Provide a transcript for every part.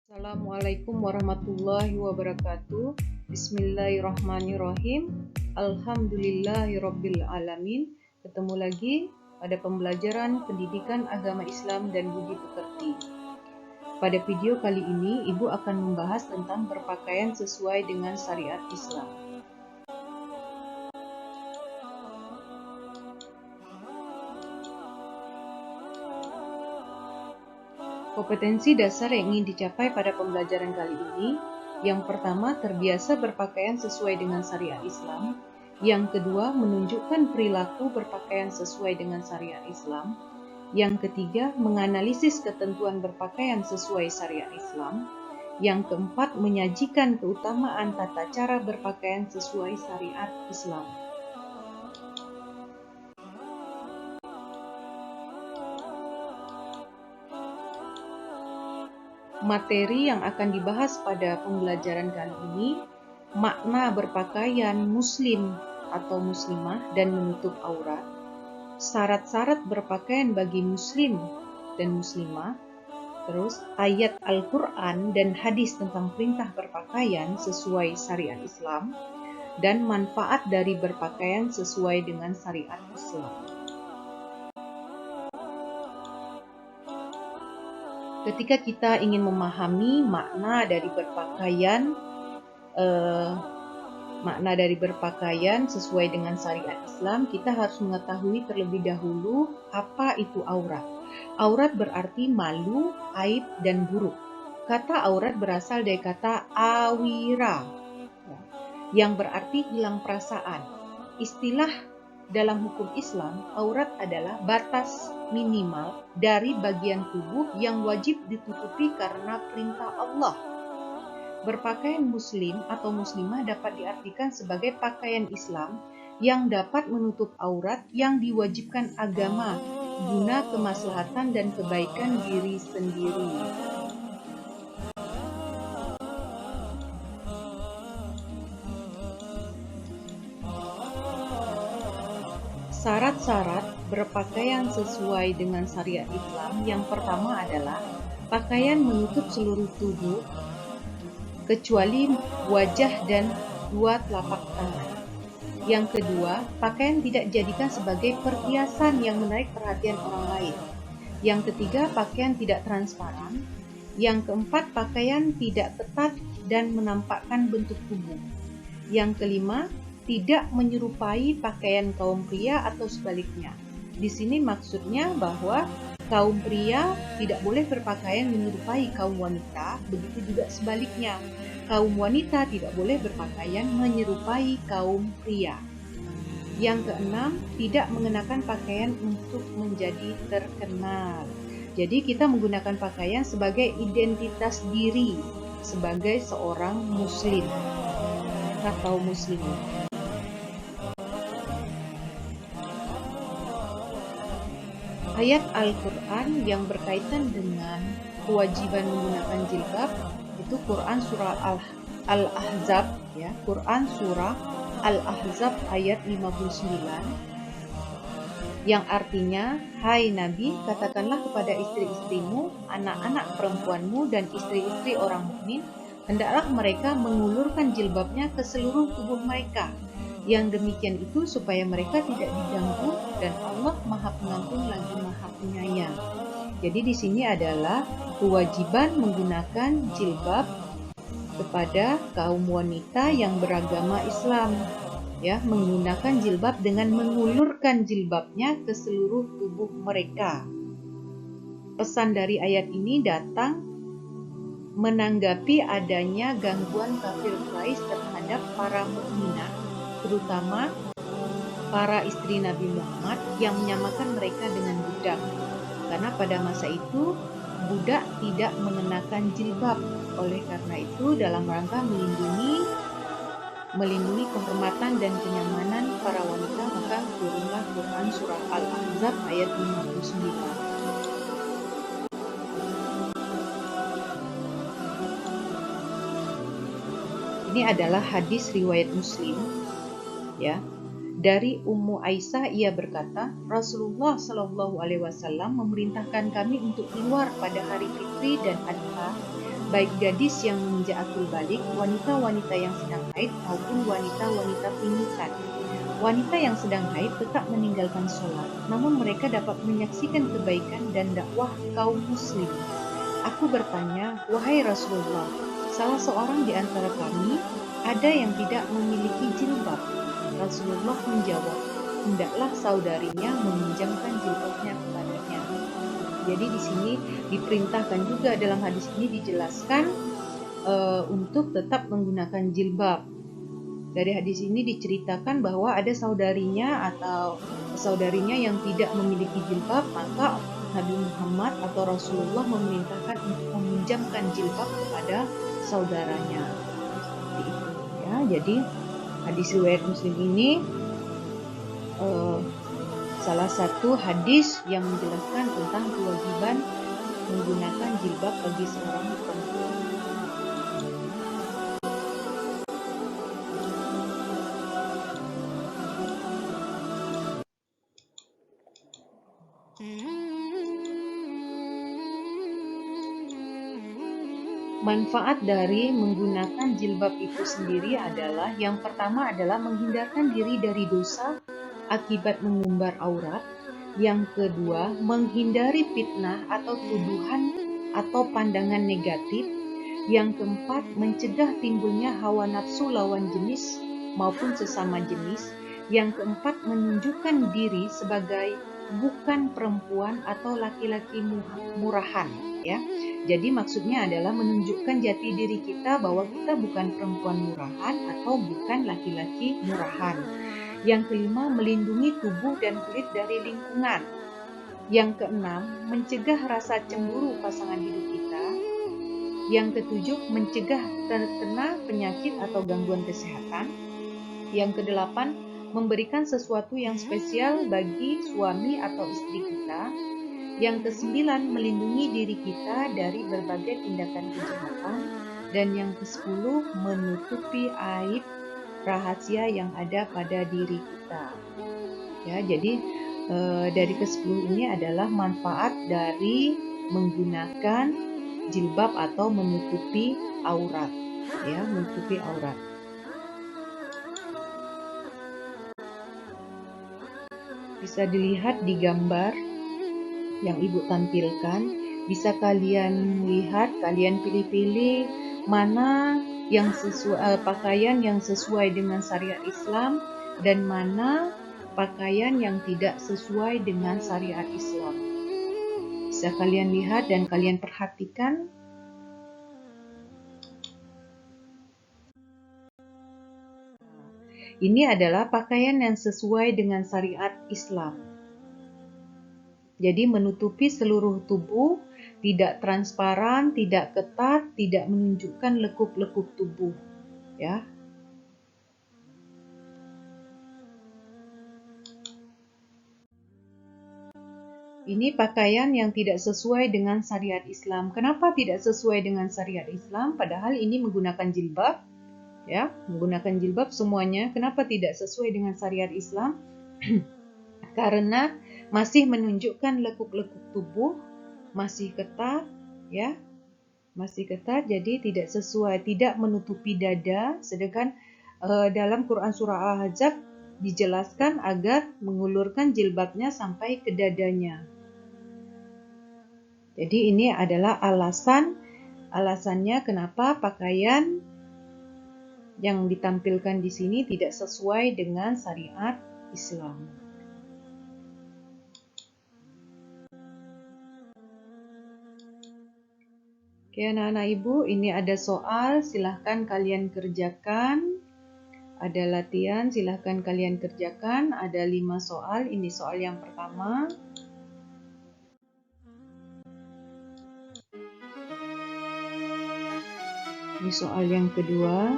Assalamualaikum warahmatullahi wabarakatuh. Bismillahirrahmanirrahim. Alhamdulillahirabbil alamin. Ketemu lagi pada pembelajaran pendidikan agama Islam dan budi pekerti. Pada video kali ini, Ibu akan membahas tentang berpakaian sesuai dengan syariat Islam. Kompetensi dasar yang ingin dicapai pada pembelajaran kali ini, yang pertama, terbiasa berpakaian sesuai dengan syariat Islam. Yang kedua, menunjukkan perilaku berpakaian sesuai dengan syariat Islam. Yang ketiga, menganalisis ketentuan berpakaian sesuai syariat Islam. Yang keempat, menyajikan keutamaan tata cara berpakaian sesuai syariat Islam. Materi yang akan dibahas pada pembelajaran kali ini, makna berpakaian muslim atau muslimah dan menutup aurat, syarat-syarat berpakaian bagi muslim dan muslimah, terus ayat Al-Quran dan hadis tentang perintah berpakaian sesuai syariat Islam, dan manfaat dari berpakaian sesuai dengan syariat Islam. Ketika kita ingin memahami makna dari berpakaian sesuai dengan syariat Islam, kita harus mengetahui terlebih dahulu apa itu aurat. Aurat berarti malu, aib, dan buruk. Kata aurat berasal dari kata awira, yang berarti hilang perasaan. Istilah dalam hukum Islam, aurat adalah batas minimal dari bagian tubuh yang wajib ditutupi karena perintah Allah. Berpakaian muslim atau muslimah dapat diartikan sebagai pakaian Islam yang dapat menutup aurat yang diwajibkan agama guna kemaslahatan dan kebaikan diri sendiri. Syarat-syarat berpakaian sesuai dengan syariat Islam yang pertama adalah pakaian menutup seluruh tubuh kecuali wajah dan dua telapak tangan. Yang kedua, pakaian tidak dijadikan sebagai perhiasan yang menarik perhatian orang lain. Yang ketiga, pakaian tidak transparan. Yang keempat, pakaian tidak ketat dan menampakkan bentuk tubuh. Yang kelima, tidak menyerupai pakaian kaum pria atau sebaliknya. Di sini maksudnya bahwa kaum pria tidak boleh berpakaian menyerupai kaum wanita, begitu juga sebaliknya. Kaum wanita tidak boleh berpakaian menyerupai kaum pria. Yang keenam, tidak mengenakan pakaian untuk menjadi terkenal. Jadi kita menggunakan pakaian sebagai identitas diri, sebagai seorang muslim atau muslimah. Ayat Al-Quran yang berkaitan dengan kewajiban menggunakan jilbab itu Quran surah Al-Ahzab, ya, Quran surah Al-Ahzab ayat 59, yang artinya, hai Nabi, katakanlah kepada istri-istrimu, anak-anak perempuanmu dan istri-istri orang mukmin, hendaklah mereka mengulurkan jilbabnya ke seluruh tubuh mereka. Yang demikian itu supaya mereka tidak diganggu dan Allah Maha Pengampun lagi Maha Penyayang. Jadi di sini adalah kewajiban menggunakan jilbab kepada kaum wanita yang beragama Islam, ya, menggunakan jilbab dengan mengulurkan jilbabnya ke seluruh tubuh mereka. Pesan dari ayat ini datang menanggapi adanya gangguan kafir Quraisy terhadap para mukminat, terutama para istri Nabi Muhammad yang menyamakan mereka dengan budak. Karena pada masa itu budak tidak mengenakan jilbab. Oleh karena itu dalam rangka melindungi kehormatan dan kenyamanan para wanita, maka turunlah Quran surah Al-Ahzab ayat 59. Ini adalah hadis riwayat Muslim, ya. Dari Ummu Aisyah ia berkata, Rasulullah Shallallahu Alaihi Wasallam memerintahkan kami untuk keluar pada hari Fitri dan Adha, baik gadis yang menginjak akil balik, wanita-wanita yang sedang haid maupun wanita-wanita pinggitan. Wanita yang sedang haid tetap meninggalkan sholat, namun mereka dapat menyaksikan kebaikan dan dakwah kaum muslim. Aku bertanya, wahai Rasulullah, salah seorang di antara kami ada yang tidak memiliki jilbab. Rasulullah menjawab, hendaklah saudarinya meminjamkan jilbabnya kepadanya. Jadi di sini diperintahkan juga, dalam hadis ini dijelaskan untuk tetap menggunakan jilbab. Dari hadis ini diceritakan bahwa ada saudarinya atau saudarinya yang tidak memiliki jilbab, maka Nabi Muhammad atau Rasulullah memerintahkan untuk meminjamkan jilbab kepada saudaranya. Seperti itu ya. Jadi hadis riwayat Muslim ini salah satu hadis yang menjelaskan tentang kewajiban menggunakan jilbab bagi seorang perempuan. Manfaat dari menggunakan jilbab itu sendiri adalah, yang pertama adalah menghindarkan diri dari dosa akibat mengumbar aurat. Yang kedua, menghindari fitnah atau tuduhan atau pandangan negatif. Yang keempat, mencegah timbulnya hawa nafsu lawan jenis maupun sesama jenis. Yang keempat, menunjukkan diri sebagai bukan perempuan atau laki-laki murahan, ya. Jadi maksudnya adalah menunjukkan jati diri kita bahwa kita bukan perempuan murahan atau bukan laki-laki murahan. Yang kelima, melindungi tubuh dan kulit dari lingkungan. Yang keenam, mencegah rasa cemburu pasangan hidup kita. Yang ketujuh, mencegah terkena penyakit atau gangguan kesehatan. Yang kedelapan, memberikan sesuatu yang spesial bagi suami atau istri kita. Yang kesembilan, melindungi diri kita dari berbagai tindakan kejahatan. Dan yang kesepuluh, menutupi aib rahasia yang ada pada diri kita. Ya, jadi dari ke-10 ini adalah manfaat dari menggunakan jilbab atau menutupi aurat, ya, menutupi aurat. Bisa dilihat di gambar yang Ibu tampilkan. Bisa kalian lihat, kalian pilih-pilih mana yang sesuai, pakaian yang sesuai dengan syariat Islam dan mana pakaian yang tidak sesuai dengan syariat Islam. Bisa kalian lihat dan kalian perhatikan. Ini adalah pakaian yang sesuai dengan syariat Islam. Jadi menutupi seluruh tubuh, tidak transparan, tidak ketat, tidak menunjukkan lekuk-lekuk tubuh, ya. Ini pakaian yang tidak sesuai dengan syariat Islam. Kenapa tidak sesuai dengan syariat Islam? Padahal ini menggunakan jilbab, ya, menggunakan jilbab semuanya. Kenapa tidak sesuai dengan syariat Islam? Karena masih menunjukkan lekuk-lekuk tubuh, masih ketat, ya, masih ketat, jadi tidak sesuai, tidak menutupi dada. Sedangkan dalam Quran surah Al-Ahzab dijelaskan agar mengulurkan jilbabnya sampai ke dadanya. Jadi ini adalah alasannya kenapa pakaian yang ditampilkan di sini tidak sesuai dengan syariat Islam. Oke, anak-anak Ibu, ini ada soal, silahkan kalian kerjakan. Ada latihan, silahkan kalian kerjakan. Ada 5 soal, ini soal yang pertama. Ini soal yang kedua.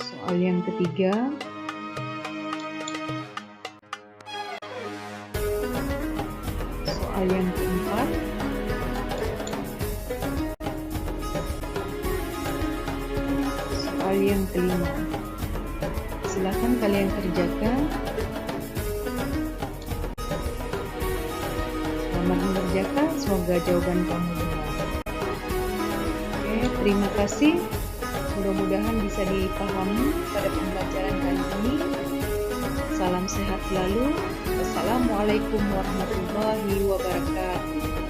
Soal yang ketiga. Soal yang keempat. kelima. Silakan kalian kerjakan. Selamat mengerjakan, semoga jawaban kamu benar. Oke, terima kasih. Mudah-mudahan bisa dipahami pada pembelajaran kali ini. Salam sehat selalu. Wassalamualaikum warahmatullahi wabarakatuh.